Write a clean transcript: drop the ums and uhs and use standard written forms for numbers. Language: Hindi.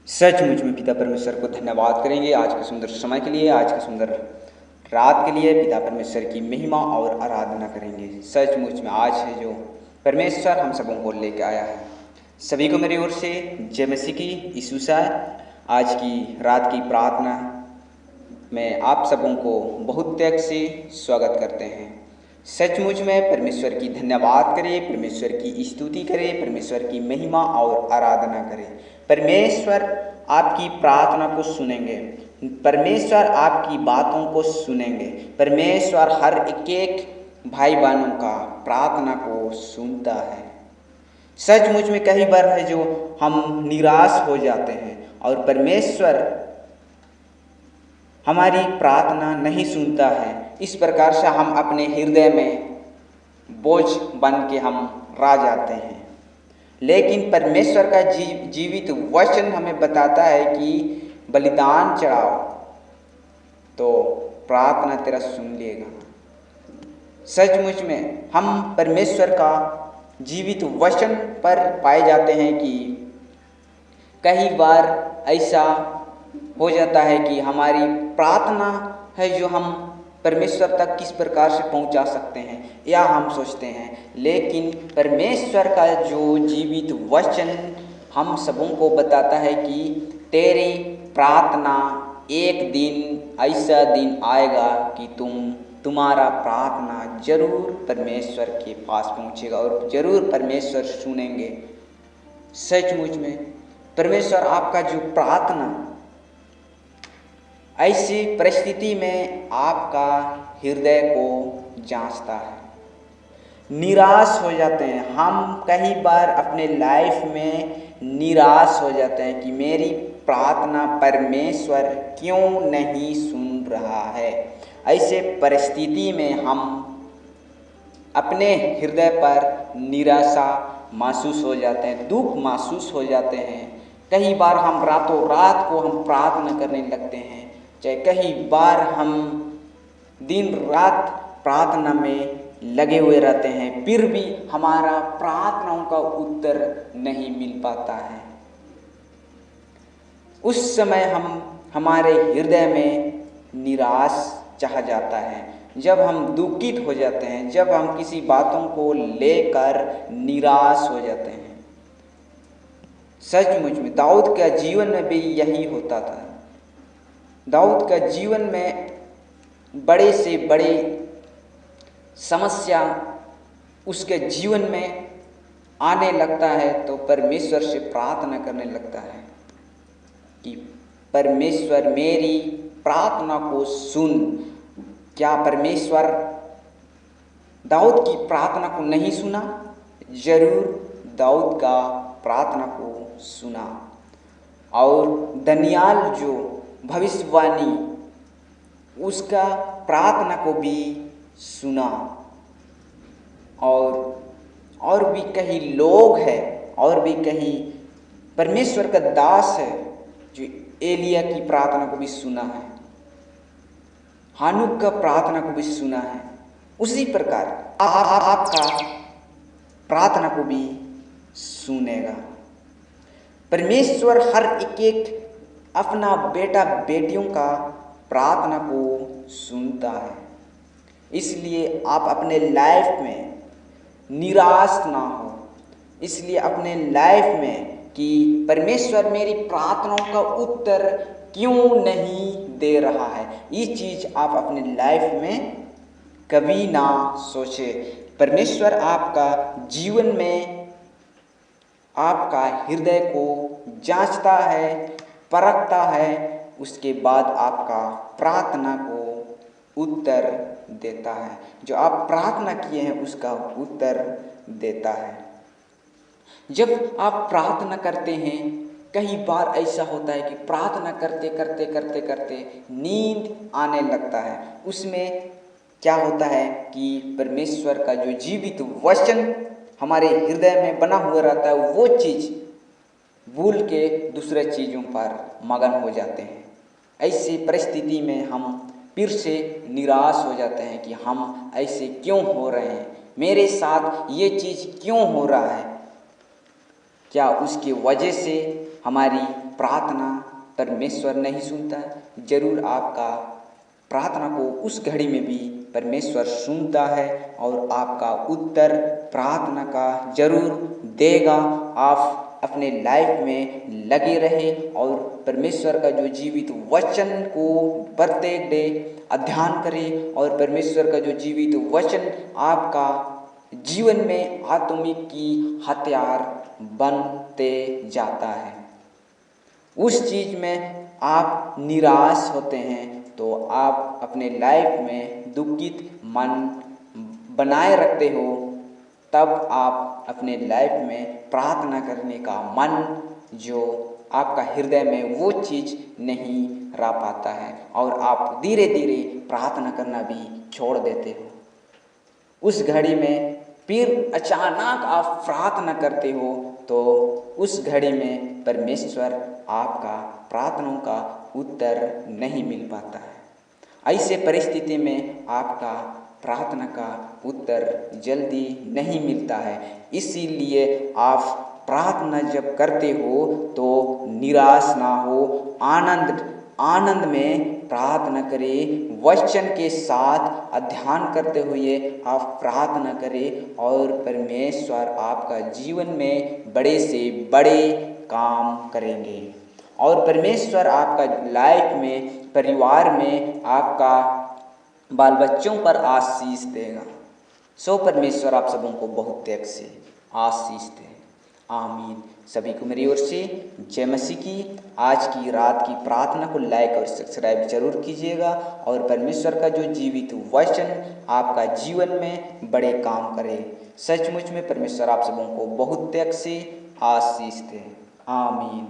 सचमुच में पिता परमेश्वर को धन्यवाद करेंगे आज के सुंदर समय के लिए, आज के सुंदर रात के लिए। पिता परमेश्वर की महिमा और आराधना करेंगे। सचमुच में आज है जो परमेश्वर हम सबों को लेकर आया है। सभी को मेरी ओर से जय मसीह की यीशु सा। आज की रात की प्रार्थना में आप सबों को बहुत त्याग से स्वागत करते हैं। सचमुच में परमेश्वर की धन्यवाद करें, परमेश्वर की स्तुति करें, परमेश्वर की महिमा और आराधना करें। परमेश्वर आपकी प्रार्थना को सुनेंगे, परमेश्वर आपकी बातों को सुनेंगे। परमेश्वर हर एक भाई बहनों का प्रार्थना को सुनता है। सचमुच में कई बार है जो हम निराश हो जाते हैं और परमेश्वर हमारी प्रार्थना नहीं सुनता है। इस प्रकार से हम अपने हृदय में बोझ बन के हम रह जाते हैं। लेकिन परमेश्वर का जीवित वचन हमें बताता है कि बलिदान चढ़ाओ तो प्रार्थना तेरा सुन लेगा। सचमुच में हम परमेश्वर का जीवित वचन पर पाए जाते हैं कि कई बार ऐसा हो जाता है कि हमारी प्रार्थना है जो हम परमेश्वर तक किस प्रकार से पहुंचा सकते हैं या हम सोचते हैं, लेकिन परमेश्वर का जो जीवित वचन हम सबों को बताता है कि तेरी प्रार्थना एक दिन ऐसा दिन आएगा कि तुम्हारा प्रार्थना जरूर परमेश्वर के पास पहुंचेगा और जरूर परमेश्वर सुनेंगे। सचमुच में परमेश्वर आपका जो प्रार्थना ऐसी परिस्थिति में आपका हृदय को जांचता है। निराश हो जाते हैं हम, कई बार अपने लाइफ में निराश हो जाते हैं कि मेरी प्रार्थना परमेश्वर क्यों नहीं सुन रहा है। ऐसे परिस्थिति में हम अपने हृदय पर निराशा महसूस हो जाते हैं, दुख महसूस हो जाते हैं। कई बार हम रातों रात को हम प्रार्थना करने लगते हैं, चाहे कई बार हम दिन रात प्रार्थना में लगे हुए रहते हैं, फिर भी हमारा प्रार्थनाओं का उत्तर नहीं मिल पाता है। उस समय हम हमारे हृदय में निराश चाह जाता है, जब हम दुखित हो जाते हैं, जब हम किसी बातों को लेकर निराश हो जाते हैं। सचमुच में दाऊद के जीवन में भी यही होता था। दाऊद का जीवन में बड़े से बड़े समस्या उसके जीवन में आने लगता है तो परमेश्वर से प्रार्थना करने लगता है कि परमेश्वर मेरी प्रार्थना को सुन। क्या परमेश्वर दाऊद की प्रार्थना को नहीं सुना? जरूर दाऊद का प्रार्थना को सुना। और दनियाल जो भविष्यवाणी उसका प्रार्थना को भी सुना। और भी कई लोग हैं, और भी कई परमेश्वर का दास है जो एलिया की प्रार्थना को भी सुना है, हानुक का प्रार्थना को भी सुना है। उसी प्रकार आपका प्रार्थना को भी सुनेगा। परमेश्वर हर एक अपना बेटा बेटियों का प्रार्थना को सुनता है। इसलिए आप अपने लाइफ में निराश ना हो, इसलिए अपने लाइफ में कि परमेश्वर मेरी प्रार्थनाओं का उत्तर क्यों नहीं दे रहा है, ये चीज़ आप अपने लाइफ में कभी ना सोचे। परमेश्वर आपका जीवन में आपका हृदय को जांचता है, परखता है, उसके बाद आपका प्रार्थना को उत्तर देता है। जो आप प्रार्थना किए हैं उसका उत्तर देता है। जब आप प्रार्थना करते हैं, कई बार ऐसा होता है कि प्रार्थना करते करते करते करते नींद आने लगता है। उसमें क्या होता है कि परमेश्वर का जो जीवित वचन हमारे हृदय में बना हुआ रहता है, वो चीज़ भूल के दूसरे चीज़ों पर मगन हो जाते हैं। ऐसी परिस्थिति में हम फिर से निराश हो जाते हैं कि हम ऐसे क्यों हो रहे हैं, मेरे साथ ये चीज़ क्यों हो रहा है। क्या उसकी वजह से हमारी प्रार्थना परमेश्वर नहीं सुनता। जरूर आपका प्रार्थना को उस घड़ी में भी परमेश्वर सुनता है और आपका उत्तर प्रार्थना का जरूर देगा। आप अपने लाइफ में लगे रहे और परमेश्वर का जो जीवित वचन को प्रत्येक डे अध्ययन करें और परमेश्वर का जो जीवित वचन आपका जीवन में आत्मिक की हथियार बनते जाता है। उस चीज में आप निराश होते हैं तो आप अपने लाइफ में दुखित मन बनाए रखते हो, तब आप अपने लाइफ में प्रार्थना करने का मन जो आपका हृदय में वो चीज़ नहीं रह पाता है और आप धीरे धीरे प्रार्थना करना भी छोड़ देते हो। उस घड़ी में फिर अचानक आप प्रार्थना करते हो तो उस घड़ी में परमेश्वर आपका प्रार्थनाओं का उत्तर नहीं मिल पाता है। ऐसे परिस्थिति में आपका प्रार्थना का उत्तर जल्दी नहीं मिलता है। इसीलिए आप प्रार्थना जब करते हो तो निराश ना हो, आनंद में प्रार्थना करें। वचन के साथ अध्ययन करते हुए आप प्रार्थना करें और परमेश्वर आपका जीवन में बड़े से बड़े काम करेंगे और परमेश्वर आपका लाइफ में, परिवार में, आपका बाल बच्चों पर आशीष देगा। सो परमेश्वर आप सबों को बहुत त्याग से आशीष दे। आमीन। सभी को मेरी ओर से जय मसीह की। आज की रात की प्रार्थना को लाइक और सब्सक्राइब जरूर कीजिएगा और परमेश्वर का जो जीवित वचन आपका जीवन में बड़े काम करे। सचमुच में परमेश्वर आप सबों को बहुत त्याग से आशीष दे। आमीन।